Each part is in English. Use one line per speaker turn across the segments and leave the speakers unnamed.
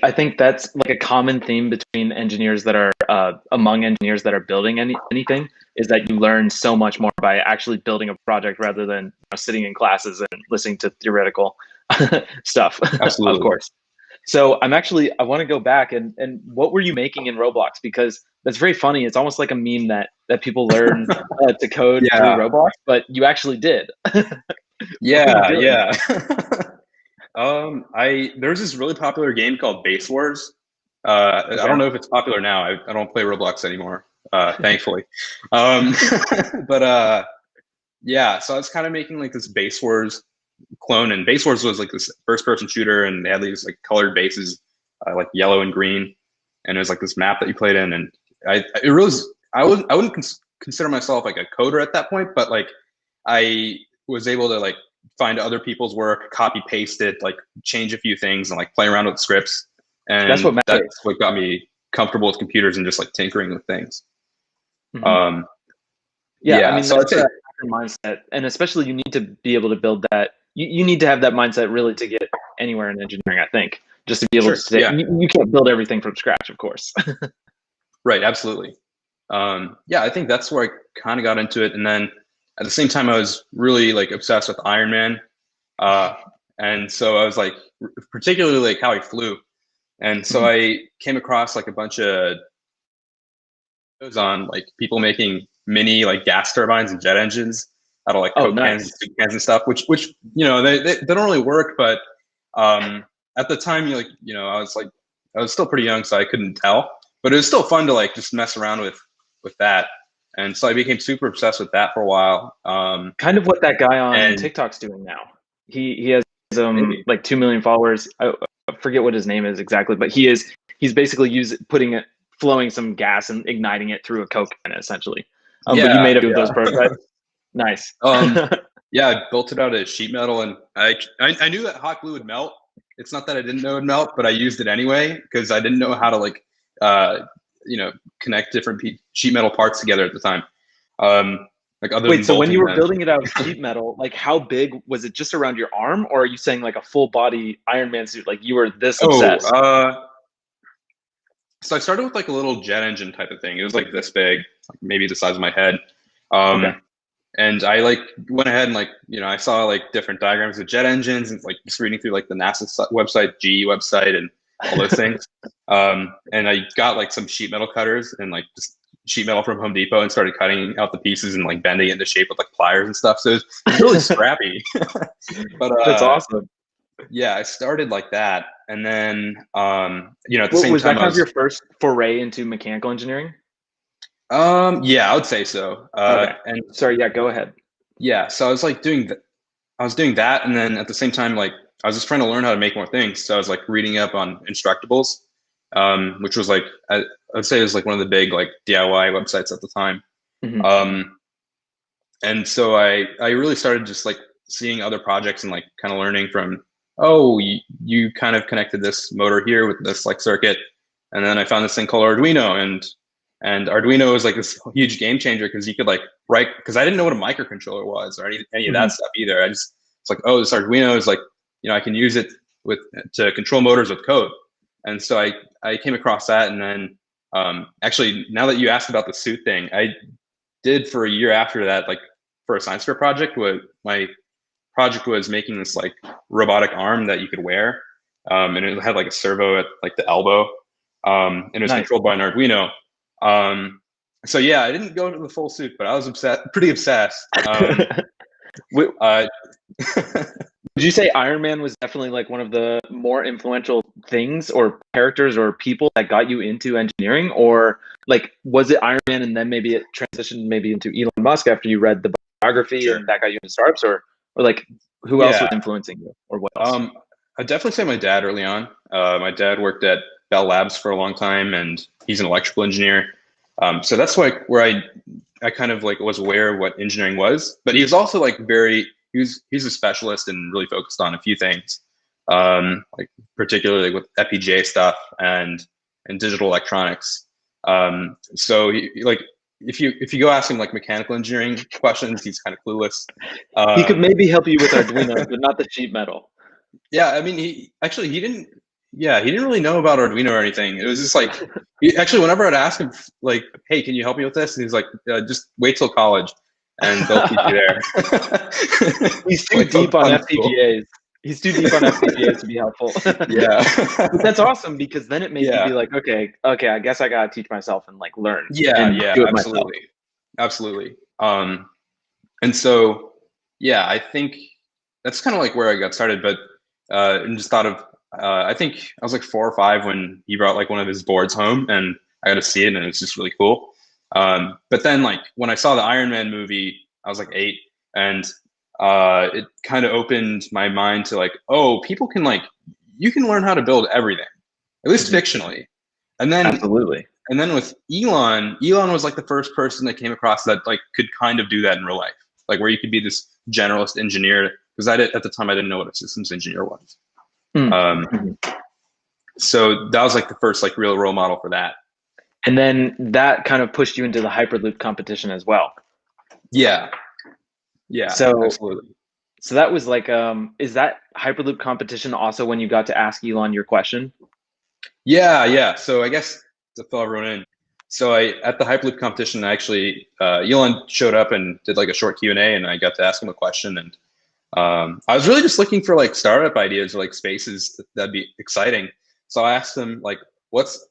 I think that's like a common theme between engineers that are among engineers that are building anything is that you learn so much more by actually building a project rather than sitting in classes and listening to theoretical stuff, of
Absolutely.
course. So I want to go back and what were you making in Roblox? Because that's very funny. It's almost like a meme that people learn to code through
Yeah,
Roblox, but you actually did. What were you
yeah,
doing?
yeah. I there's this really popular game called Base Wars. I don't
Okay.
know if it's popular now. I don't play Roblox anymore, thankfully. Um, but yeah, so I was kind of making like this Base Wars clone, and Base Wars was like this first-person shooter, and they had these like colored bases, like yellow and green, and it was like this map that you played in, and it really was, I wouldn't consider myself like a coder at that point, but like I was able to like find other people's work, copy paste it, like change a few things, and like play around with scripts,
That's
and
what
that's
matters.
what got me comfortable with computers and just like tinkering with things.
Mhm.
Um,
Yeah, I
yeah,
mean
so I'd
that's
say
a hacker mindset, and especially you need to be able to build that. You need to have that mindset really to get anywhere in engineering. I think just to be able to
sure,
say
yeah,
you can't build everything from scratch, of course.
right, absolutely. Yeah, I think that's where I kind of got into it, and then at the same time, I was really like obsessed with Iron Man, uh, and so I was like, particularly like how he flew, and so
Mhm.
I came across like a bunch of videos on like people making mini like gas turbines and jet engines out of like
Oh,
Coke cans and
nice.
soup cans and stuff, which they don't really work, but um, at the time I was still pretty young, so I couldn't tell, but it was still fun to like just mess around with that. And so I became super obsessed with that for a while.
Kind of what that guy on
And
TikTok's doing now. He has
maybe,
like 2 million followers. I forget what his name is exactly, but he's basically putting it flowing some gas and igniting it through a Coke can essentially. But you
yeah,
made a few of those
yeah.
prototypes. Nice.
Yeah, I built it out of sheet metal, and I knew that hot glue would melt. It's not that I didn't know it would melt, but I used it anyway because I didn't know how to like, uh, connect different sheet metal parts together at the time. Like other
Wait,
than
so when you
bolting
were
them.
building it out of sheet metal, like how big was it just around your arm, or are you saying like a full body Iron Man suit? Like you were this
Oh,
obsessed?
so I started with like a little jet engine type of thing. It was like this big, like maybe the size of my head.
Okay.
Um, and I like went ahead and like I saw like different diagrams of jet engines and like just reading through like the NASA website, GE website, and all those things. And I got like some sheet metal cutters and like just sheet metal from Home Depot and started cutting out the pieces and like bending it into shape with like pliers and stuff. So it's really scrappy. But
That's awesome.
yeah, I started like that, and then at the
What
same
was that
time I
kind of your
was
first foray into mechanical engineering?
yeah, I would say so.
Okay.
And
Sorry, yeah, go ahead.
yeah, so I was like I was doing that, and then at the same time, like I was just trying to learn how to make more things. So I was like reading up on Instructables, which was like I'd say it was like one of the big like DIY websites at the time.
Hmm.
Um, and so I really started just like seeing other projects and like kind of learning from, oh, you kind of connected this motor here with this like circuit, and then I found this thing called Arduino, and Arduino is like this huge game changer because you could like write, because I didn't know what a microcontroller was or any of that
Hmm.
stuff either. I just, it's like, oh, this Arduino is like, I can use it with to control motors with code. And so I came across that, and then actually now that you asked about the suit thing, I did for a year after that, like for a science fair project, what my project was making this like robotic arm that you could wear, and it had like a servo at like the elbow, and it was
Nice.
controlled by an Arduino. Um, so yeah, I didn't go into the full suit, but I was pretty obsessed.
Would
Uh,
you say Iron Man was definitely like one of the more influential things or characters or people that got you into engineering? Or like was it Iron Man and then maybe it transitioned maybe into Elon Musk after you read the biography
sure.
and that got you into startups? Or like who else was
Yeah.
influencing you or what else?
Um, I'd definitely say my dad early on. My dad worked at Bell Labs for a long time, and he's an electrical engineer. So that's like where I kind of like was aware of what engineering was. But he was also like he's a specialist and really focused on a few things, like particularly with FPGA stuff and digital electronics. So like if you go ask him like mechanical engineering questions, he's kind of clueless.
He could
Um,
maybe help you with Arduino, but not the sheet metal.
Yeah, I mean, he actually he didn't. yeah, he didn't really know about Arduino or anything. It was just like, actually, whenever I'd ask him, like, hey, can you help me with this? And he's like, just wait till college and they'll teach you there.
He's too
Like,
deep on
fun school.
FPGAs. He's too deep on FPGAs to be helpful.
Yeah.
But that's awesome because then it made you
Yeah.
be like, okay, I guess I gotta teach myself and like learn
Yeah.
and
Yeah.
do it myself.
Absolutely. Absolutely. And so, yeah, I think that's kind of like where I got started, but and just thought of, I think I was like 4 or 5 when he brought like one of his boards home and I got to see it and it was just really cool. But then like when I saw the Iron Man movie, I was like 8 and it kind of opened my mind to like, oh, people can like, you can learn how to build everything, at least fictionally. And then
Absolutely.
and then with Elon was like the first person that came across that like could kind of do that in real life, like where you could be this generalist engineer. Because at the time I didn't know what a systems engineer was.
Mm-hmm.
So that was like the first like real role model for that.
And then that kind of pushed you into the hyperloop competition as well.
Yeah, yeah,
So
absolutely.
so that was like is that hyperloop competition also when you got to ask Elon your question?
Yeah, yeah. So I guess to fill everyone in, so I at the Hyperloop competition, I actually Elon showed up and did like a short Q&A, and I got to ask him a question. And I was really just looking for like startup ideas or like spaces that'd be exciting. So I asked him like,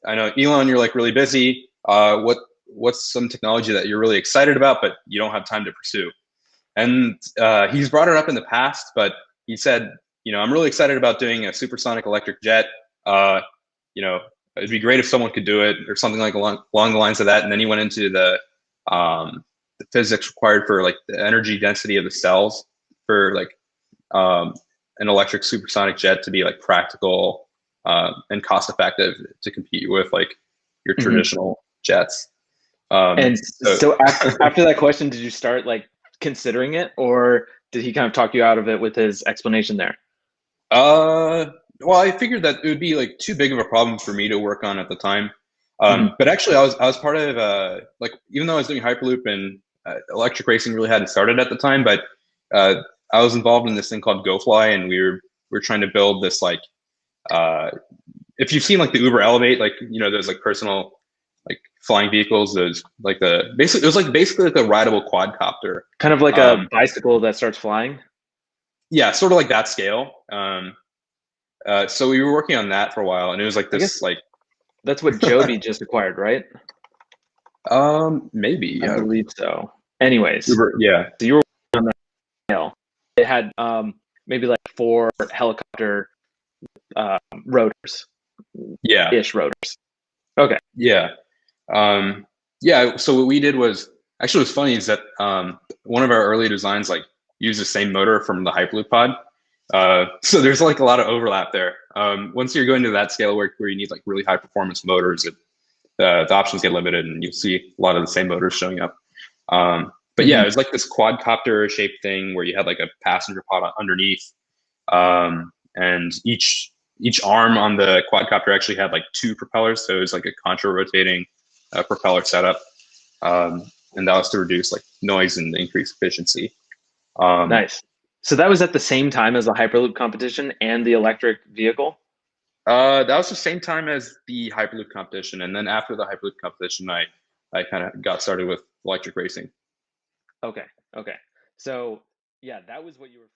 I know Elon, you're like really busy. What's some technology that you're really excited about, but you don't have time to pursue? And he's brought it up in the past, but he said, I'm really excited about doing a supersonic electric jet. Uh, it'd be great if someone could do it or something like along the lines of that. And then he went into the physics required for like the energy density of the cells for like an electric supersonic jet to be like practical and cost effective to compete with like your
Mm-hmm.
traditional jets.
And
So,
so after that question, did you start like considering it, or did he kind of talk you out of it with his explanation there?
well, I figured that it would be like too big of a problem for me to work on at the time.
Mm-hmm.
But actually, I was part of like even though I was doing Hyperloop and electric racing really hadn't started at the time, but uh, I was involved in this thing called GoFly, and we were trying to build this like uh, if you've seen like the Uber Elevate, like those like personal like flying vehicles, those like it was like basically like a rideable quadcopter.
Kind of like a
Um,
bicycle that starts flying.
yeah, sort of like that scale. So we were working on that for a while, and it was like
I guess
this like
that's what Joby just acquired, right?
maybe
I
yeah.
believe so. Anyways,
Uber, yeah,
so you were on that scale. It had maybe like 4 helicopter rotors,
yeah,
ish rotors. Okay.
yeah, yeah. So what we did was actually what's funny is that one of our early designs like used the same motor from the Hyperloop pod. So there's like a lot of overlap there. Once you're going to that scale where you need like really high performance motors, the options get limited, and you'll see a lot of the same motors showing up. But yeah, it was like this quadcopter shaped thing where you had like a passenger pod underneath, and each arm on the quadcopter actually had like 2 propellers, so it was like a contra rotating propeller setup, and that was to reduce like noise and increase efficiency.
Nice. So that was at the same time as the Hyperloop competition and the electric vehicle?
That was the same time as the Hyperloop competition, and then after the Hyperloop competition, I kind of got started with electric racing.
Okay. Okay. So yeah, that was what you were